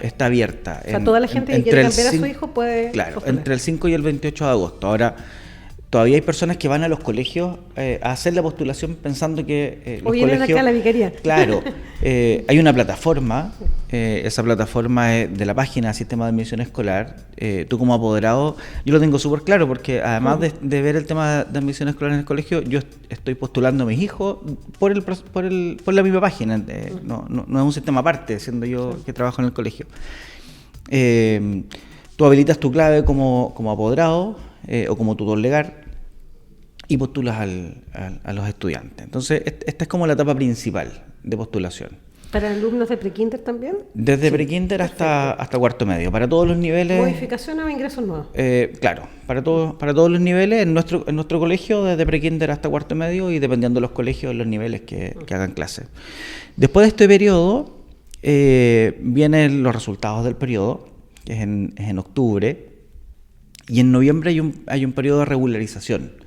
Está abierta. O sea, toda la gente que quiere cambiar a su hijo puede postular. Entre el 5 y el 28 de agosto. Ahora, todavía hay personas que van a los colegios a hacer la postulación pensando que los vienen colegios... acá a la vicaría. Claro. Hay una plataforma, esa plataforma es de la página Sistema de Admisión Escolar. Tú, como apoderado, yo lo tengo súper claro, porque además de ver el tema de admisión escolar en el colegio, yo estoy postulando a mis hijos por la misma página. No es un sistema aparte, siendo yo que trabajo en el colegio. Tú habilitas tu clave como apoderado o como tutor legal y postulas a los estudiantes. Entonces, esta es como la etapa principal de postulación. ¿Para alumnos de prekinder también? Desde prekinder hasta cuarto medio, para todos los niveles. ¿Modificación o ingresos nuevos? Claro, para todos los niveles, en nuestro colegio, desde prekinder hasta cuarto medio y dependiendo de los colegios, los niveles que hagan clase. Después de este periodo, vienen los resultados del periodo, que es en octubre, y en noviembre hay un periodo de regularización.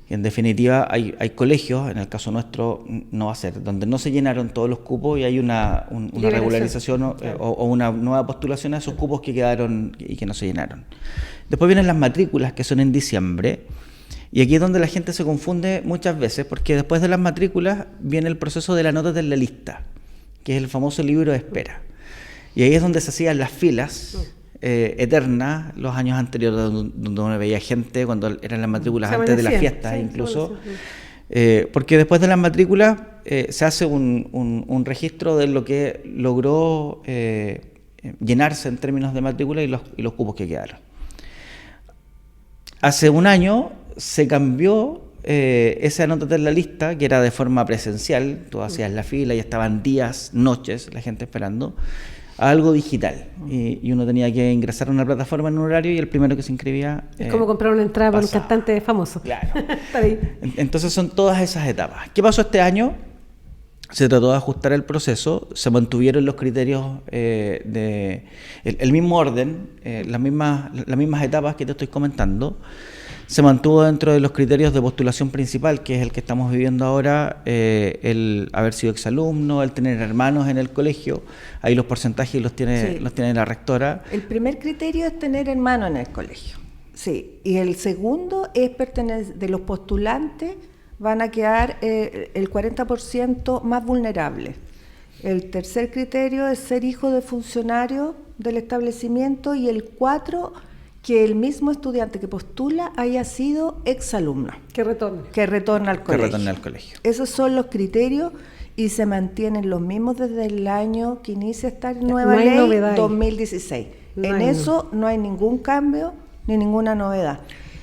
En definitiva, hay colegios, en el caso nuestro no va a ser, donde no se llenaron todos los cupos y hay una regularización o una nueva postulación a esos cupos que quedaron y que no se llenaron. Después vienen las matrículas, que son en diciembre, y aquí es donde la gente se confunde muchas veces, porque después de las matrículas viene el proceso de la nota de la lista, que es el famoso libro de espera. Y ahí es donde se hacían las filas eternas los años anteriores, donde uno veía gente cuando eran las matrículas antes de las fiestas, incluso. Porque después de las matrículas se hace un registro de lo que logró llenarse en términos de matrícula y los cupos que quedaron. Hace un año se cambió esa nota en la lista, que era de forma presencial, tú hacías la fila y estaban días, noches, la gente esperando, a algo digital. Y uno tenía que ingresar a una plataforma en un horario y el primero que se inscribía... Es como comprar una entrada para un cantante famoso. Claro. Entonces son todas esas etapas. ¿Qué pasó este año? Se trató de ajustar el proceso, se mantuvieron los criterios el mismo orden, las mismas etapas que te estoy comentando. Se mantuvo dentro de los criterios de postulación principal, que es el que estamos viviendo ahora, el haber sido exalumno, el tener hermanos en el colegio. Ahí los porcentajes los tiene la rectora. El primer criterio es tener hermanos en el colegio. Sí, y el segundo es pertenecer, de los postulantes van a quedar el 40% más vulnerables. El tercer criterio es ser hijo de funcionario del establecimiento y el 4, que el mismo estudiante que postula haya sido exalumno. Que retorne. Que retorna al colegio. Que retorne al colegio. Esos son los criterios y se mantienen los mismos desde el año que inicia esta nueva ley, 2016. En eso no hay ningún cambio ni ninguna novedad.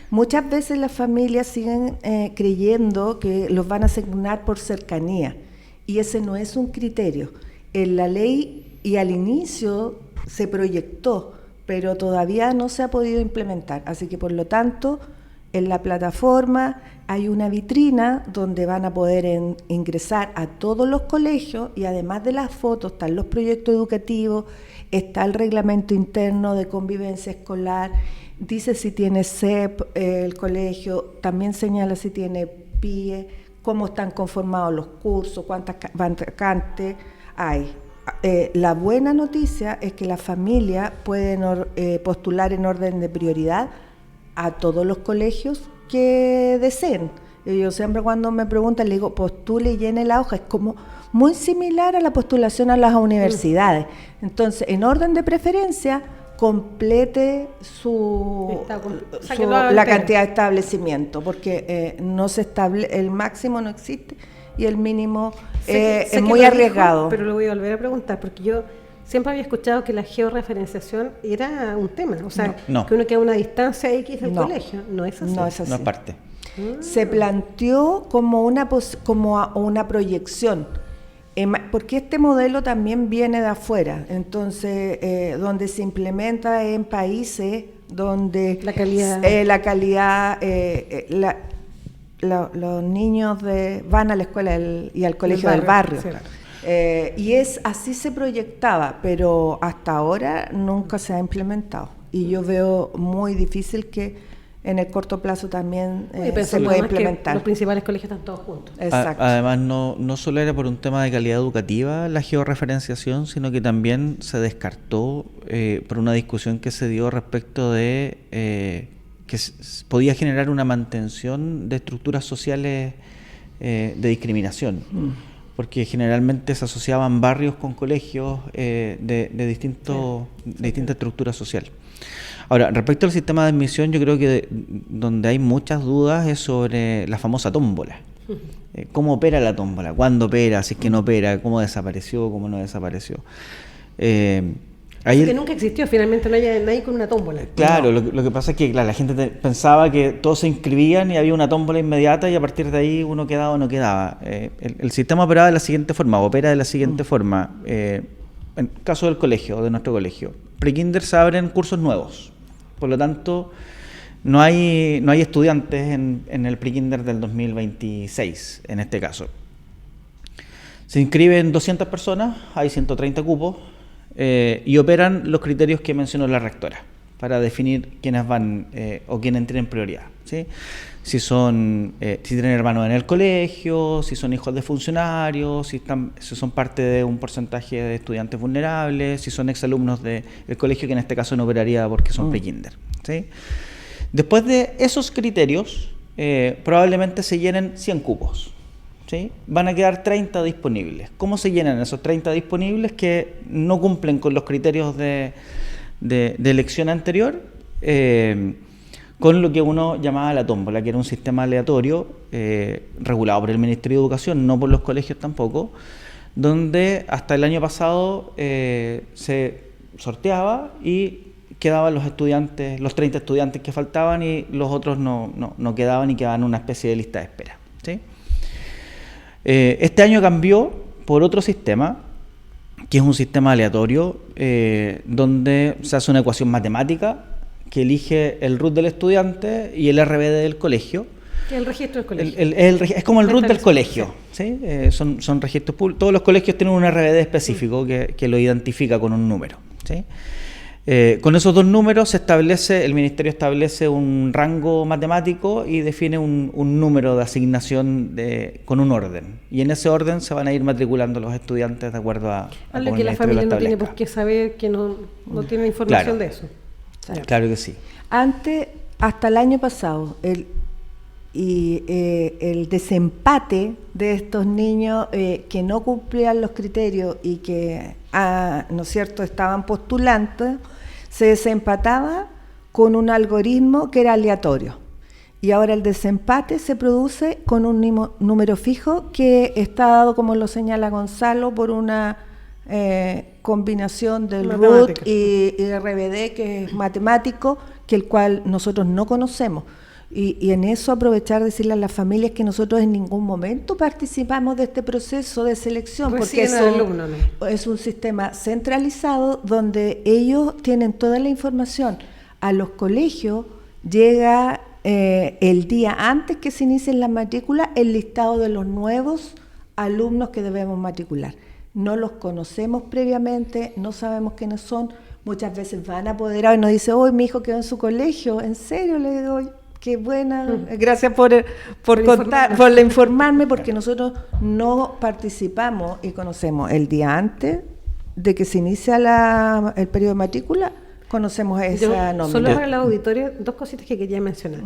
Muchas veces las familias siguen creyendo que los van a asignar por cercanía y ese no es un criterio. En la ley y al inicio se proyectó, pero todavía no se ha podido implementar. Así que, por lo tanto, en la plataforma hay una vitrina donde van a poder ingresar a todos los colegios y además de las fotos están los proyectos educativos, está el reglamento interno de convivencia escolar, dice si tiene CEP el colegio, también señala si tiene PIE, cómo están conformados los cursos, cuántas vacantes hay. La buena noticia es que las familias pueden postular en orden de prioridad a todos los colegios que deseen. Yo siempre cuando me preguntan le digo postule y llene la hoja, es como muy similar a la postulación a las universidades. Entonces, en orden de preferencia, complete la cantidad de establecimientos, porque no se el máximo no existe y el mínimo es muy arriesgado. Pero lo voy a volver a preguntar, porque yo siempre había escuchado que la georreferenciación era un tema, o sea, que uno queda a una distancia X del colegio. No es así. No es así. No es parte. Se planteó como una proyección, porque este modelo también viene de afuera, entonces donde se implementa en países donde la calidad los niños van a la escuela y al colegio del barrio. Sí. Y así se proyectaba, pero hasta ahora nunca se ha implementado. Y yo veo muy difícil que en el corto plazo también se pueda implementar. Los principales colegios están todos juntos. Exacto. Además, no solo era por un tema de calidad educativa la georreferenciación, sino que también se descartó por una discusión que se dio respecto de que podía generar una mantención de estructuras sociales de discriminación, porque generalmente se asociaban barrios con colegios de distinta estructura social. Ahora, respecto al sistema de admisión, yo creo que donde hay muchas dudas es sobre la famosa tómbola. ¿Cómo opera la tómbola? ¿Cuándo opera? Si es que no opera, ¿cómo desapareció? ¿Cómo no desapareció? Ahí que nunca existió, finalmente no hay nadie con una tómbola. Claro, lo que pasa es que la gente pensaba que todos se inscribían y había una tómbola inmediata y a partir de ahí uno quedaba o no quedaba. El sistema operaba de la siguiente forma, opera de la siguiente forma. En el caso del colegio, de nuestro colegio, pre-kinder se abren cursos nuevos. Por lo tanto, no hay estudiantes en el pre-kinder del 2026, en este caso. Se inscriben 200 personas, hay 130 cupos. Y operan los criterios que mencionó la rectora para definir quiénes van o quiénes tienen prioridad, ¿sí? Si tienen hermanos en el colegio, si son hijos de funcionarios, si son parte de un porcentaje de estudiantes vulnerables, si son exalumnos del colegio, que en este caso no operaría porque son pre-kinder, ¿sí? Después de esos criterios, probablemente se llenen 100 cupos. ¿Sí? Van a quedar 30 disponibles. ¿Cómo se llenan esos 30 disponibles que no cumplen con los criterios de elección anterior? Con lo que uno llamaba la tómbola, que era un sistema aleatorio regulado por el Ministerio de Educación, no por los colegios tampoco, donde hasta el año pasado se sorteaba y quedaban los estudiantes, los 30 estudiantes que faltaban, y los otros no quedaban y quedaban en una especie de lista de espera, ¿sí? Este año cambió por otro sistema, que es un sistema aleatorio, donde se hace una ecuación matemática que elige el RUT del estudiante y el RBD del colegio. El registro del colegio. Es como el RUT del colegio, ¿sí? Son registros públicos. Todos los colegios tienen un RBD específico que lo identifica con un número, ¿sí? Con esos dos números el Ministerio establece un rango matemático y define un número de asignación con un orden. Y en ese orden se van a ir matriculando los estudiantes de acuerdo a lo que la familia no tiene por qué saber, que no tiene información de eso. Claro que sí. Antes, hasta el año pasado, el desempate de estos niños que no cumplían los criterios y que, ¿no es cierto?, estaban postulantes, se desempataba con un algoritmo que era aleatorio. Y ahora el desempate se produce con un número fijo que está dado, como lo señala Gonzalo, por una combinación del RUT y RBD, que es matemático, que el cual nosotros no conocemos. Y en eso aprovechar de decirle a las familias que nosotros en ningún momento participamos de este proceso de selección, porque es un sistema centralizado donde ellos tienen toda la información. A los colegios llega el día antes que se inicien las matrículas el listado de los nuevos alumnos que debemos matricular. No los conocemos previamente, no sabemos quiénes son. Muchas veces van apoderados y nos dicen: "Hoy mi hijo quedó en su colegio". ¿En serio? Le digo: qué buena, gracias por informarme, porque nosotros no participamos y conocemos el día antes de que se inicia el periodo de matrícula, conocemos esa nómina. Solo para el auditorio, dos cositas que quería mencionar.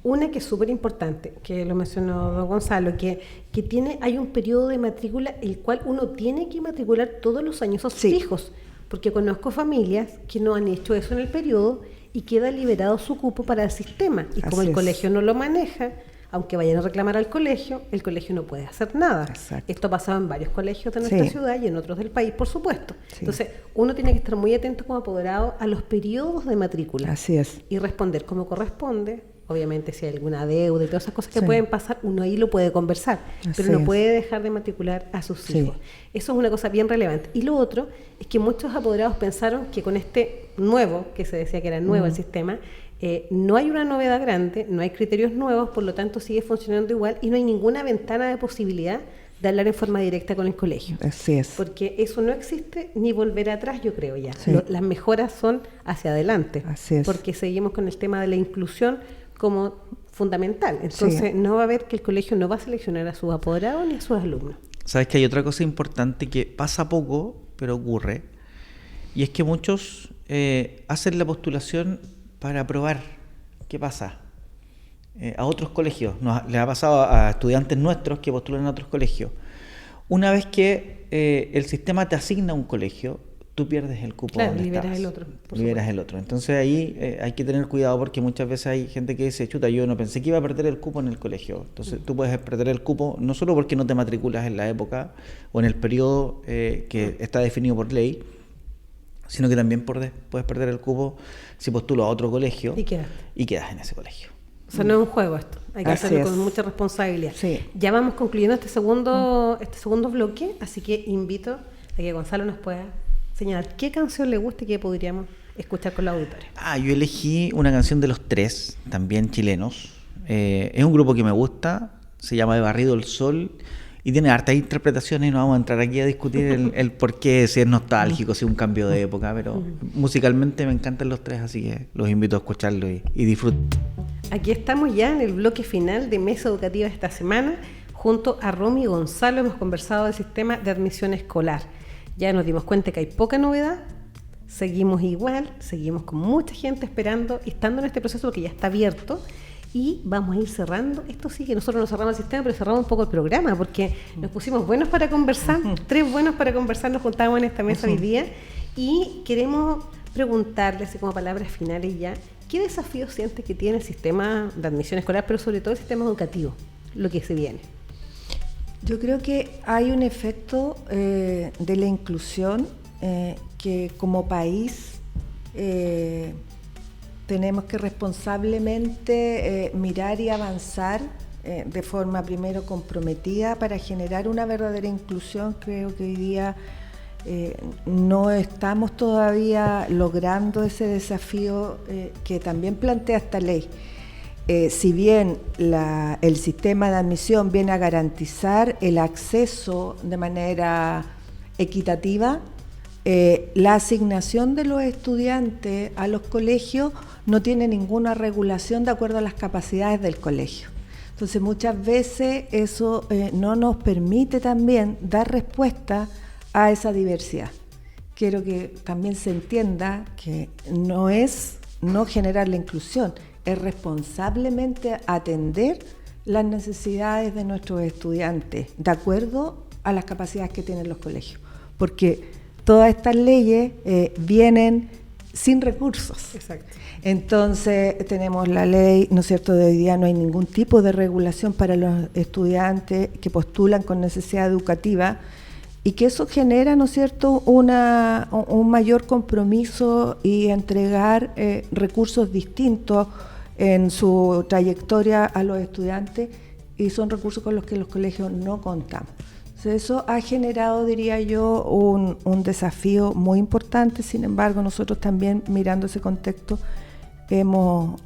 Una que es súper importante, que lo mencionó don Gonzalo, que hay un periodo de matrícula el cual uno tiene que matricular todos los años a sus hijos, porque conozco familias que no han hecho eso en el periodo y queda liberado su cupo para el sistema. Y como el colegio no lo maneja, aunque vayan a reclamar al colegio, el colegio no puede hacer nada. Exacto. Esto ha pasado en varios colegios de nuestra ciudad y en otros del país, por supuesto. Entonces, uno tiene que estar muy atento como apoderado a los periodos de matrícula. Así es. Y responder como corresponde. Obviamente, si hay alguna deuda y todas esas cosas que pueden pasar, uno ahí lo puede conversar, pero no puede dejar de matricular a sus hijos. Eso es una cosa bien relevante. Y lo otro es que muchos apoderados pensaron que con este nuevo, que se decía que era nuevo el sistema, no hay una novedad grande, no hay criterios nuevos, por lo tanto sigue funcionando igual y no hay ninguna ventana de posibilidad de hablar en forma directa con el colegio. Así es. Porque eso no existe ni volver atrás, yo creo ya. Las mejoras son hacia adelante. Así es. Porque seguimos con el tema de la inclusión como fundamental. Entonces no va a haber que el colegio no va a seleccionar a sus apoderados ni a sus alumnos. Sabes que hay otra cosa importante que pasa poco, pero ocurre, y es que muchos hacen la postulación para probar qué pasa a otros colegios. Les ha pasado a estudiantes nuestros que postulan a otros colegios. Una vez que el sistema te asigna un colegio, tú pierdes el cupo. Claro, liberas el otro. Liberas el otro. Entonces ahí hay que tener cuidado, porque muchas veces hay gente que dice: chuta, yo no pensé que iba a perder el cupo en el colegio. Entonces tú puedes perder el cupo no solo porque no te matriculas en la época o en el periodo que está definido por ley, sino que también puedes perder el cupo si postulas a otro colegio Y quedas. y quedas en ese colegio. O sea, no es un juego esto, hay que Así hacerlo es. con mucha responsabilidad. Sí. Ya vamos concluyendo este segundo bloque, así que invito a que Gonzalo nos pueda señalar qué canción le gusta y qué podríamos escuchar con la auditoria. Yo elegí una canción de Los Tres, también chilenos. Es un grupo que me gusta, se llama De Barrido el Sol y tiene hartas interpretaciones. No vamos a entrar aquí a discutir el por qué, si es nostálgico, si es un cambio de época, pero musicalmente me encantan Los Tres, así que los invito a escucharlo y disfrutar. Aquí estamos ya en el bloque final de Mesa Educativa esta semana. Junto a Romy y Gonzalo hemos conversado del sistema de admisión escolar. Ya nos dimos cuenta que hay poca novedad. Seguimos igual, seguimos con mucha gente esperando y estando en este proceso que ya está abierto. Y vamos a ir cerrando. Esto sí que nosotros no cerramos el sistema, pero cerramos un poco el programa porque nos pusimos buenos para conversar. 3 buenos para conversar nos juntamos en esta mesa hoy día. Y queremos preguntarles, así como palabras finales ya, ¿qué desafíos siente que tiene el sistema de admisión escolar, pero sobre todo el sistema educativo, lo que se viene? Yo creo que hay un efecto de la inclusión que como país tenemos que responsablemente mirar y avanzar de forma primero comprometida para generar una verdadera inclusión. Creo que hoy día no estamos todavía logrando ese desafío que también plantea esta ley. Si bien el sistema de admisión viene a garantizar el acceso de manera equitativa, la asignación de los estudiantes a los colegios no tiene ninguna regulación de acuerdo a las capacidades del colegio. Entonces muchas veces eso no nos permite también dar respuesta a esa diversidad. Quiero que también se entienda que no es no generar la inclusión, es responsablemente atender las necesidades de nuestros estudiantes de acuerdo a las capacidades que tienen los colegios, porque todas estas leyes vienen sin recursos. Exacto. Entonces tenemos la ley, ¿no es cierto?, de hoy día no hay ningún tipo de regulación para los estudiantes que postulan con necesidad educativa y que eso genera, ¿no es cierto?, un mayor compromiso y entregar recursos distintos en su trayectoria a los estudiantes y son recursos con los que los colegios no contamos. Entonces eso ha generado, diría yo, un desafío muy importante. Sin embargo, nosotros también mirando ese contexto hemos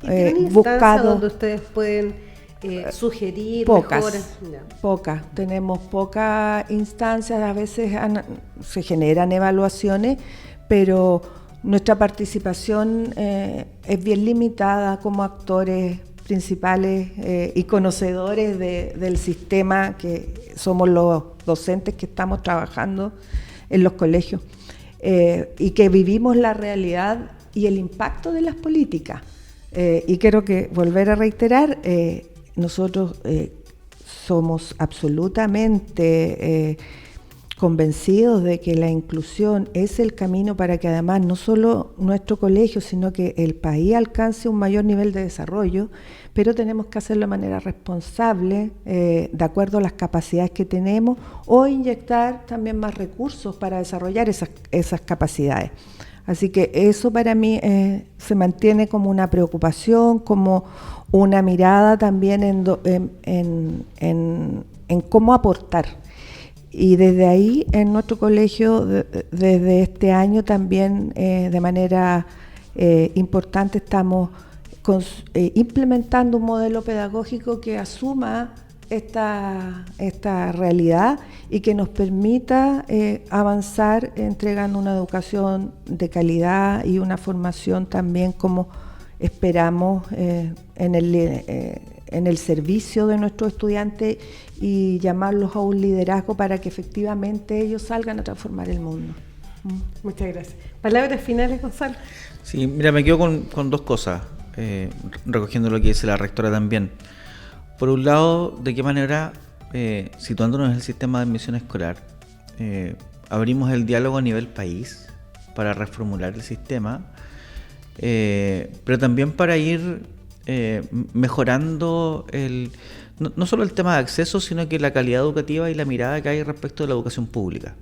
buscado donde ustedes pueden sugerir pocas, mejoras. pocas. Tenemos pocas instancias, a veces se generan evaluaciones, pero nuestra participación es bien limitada como actores principales y conocedores del sistema, que somos los docentes que estamos trabajando en los colegios y que vivimos la realidad y el impacto de las políticas. Y quiero volver a reiterar, nosotros somos absolutamente convencidos de que la inclusión es el camino para que además no solo nuestro colegio, sino que el país alcance un mayor nivel de desarrollo, pero tenemos que hacerlo de manera responsable, de acuerdo a las capacidades que tenemos, o inyectar también más recursos para desarrollar esas capacidades. Así que eso para mí se mantiene como una preocupación, como una mirada también en cómo aportar. Y desde ahí, en nuestro colegio, desde este año también de manera importante estamos implementando un modelo pedagógico que asuma esta realidad y que nos permita avanzar entregando una educación de calidad y una formación también como esperamos en el servicio de nuestros estudiantes y llamarlos a un liderazgo para que efectivamente ellos salgan a transformar el mundo. Muchas gracias. ¿Palabras finales, Gonzalo? Sí, mira, me quedo con dos cosas, recogiendo lo que dice la rectora también. Por un lado, de qué manera, situándonos en el sistema de admisión escolar, abrimos el diálogo a nivel país para reformular el sistema, pero también para ir mejorando no solo el tema de acceso, sino que la calidad educativa y la mirada que hay respecto de la educación pública.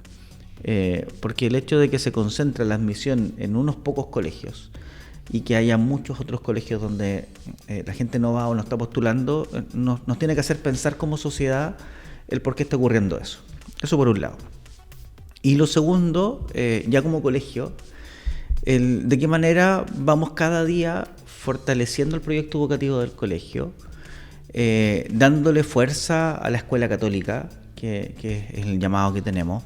porque el hecho de que se concentre la admisión en unos pocos colegios y que haya muchos otros colegios donde la gente no va o no está postulando, nos tiene que hacer pensar como sociedad el por qué está ocurriendo eso. Eso por un lado. Y lo segundo, ya como colegio, de qué manera vamos cada día fortaleciendo el proyecto educativo del colegio, dándole fuerza a la escuela católica, que es el llamado que tenemos,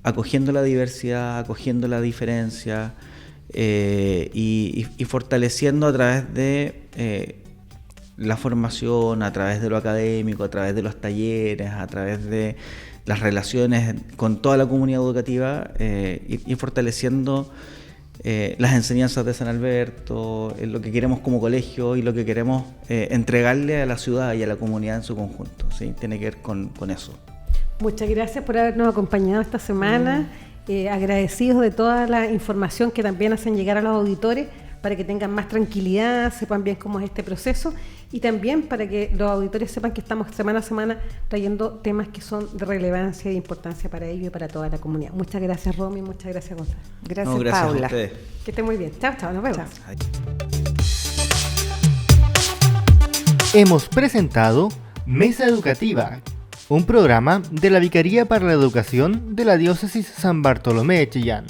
acogiendo la diversidad, acogiendo la diferencia, y fortaleciendo a través de la formación, a través de lo académico, a través de los talleres, a través de las relaciones con toda la comunidad educativa, y fortaleciendo las enseñanzas de San Alberto, lo que queremos como colegio y lo que queremos entregarle a la ciudad y a la comunidad en su conjunto, ¿sí? Tiene que ver con eso. Muchas gracias por habernos acompañado esta semana. Agradecidos de toda la información que también hacen llegar a los auditores para que tengan más tranquilidad, sepan bien cómo es este proceso y también para que los auditores sepan que estamos semana a semana trayendo temas que son de relevancia e importancia para ellos y para toda la comunidad. Muchas gracias, Romy, muchas gracias, Gonzalo. Gracias, Gracias Paula. a ustedes. Que esté muy bien. Chao, chao, nos vemos. Chao. Hemos presentado Mesa Educativa, un programa de la Vicaría para la Educación de la Diócesis San Bartolomé de Chillán.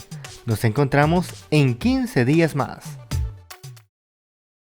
Nos encontramos en 15 días más.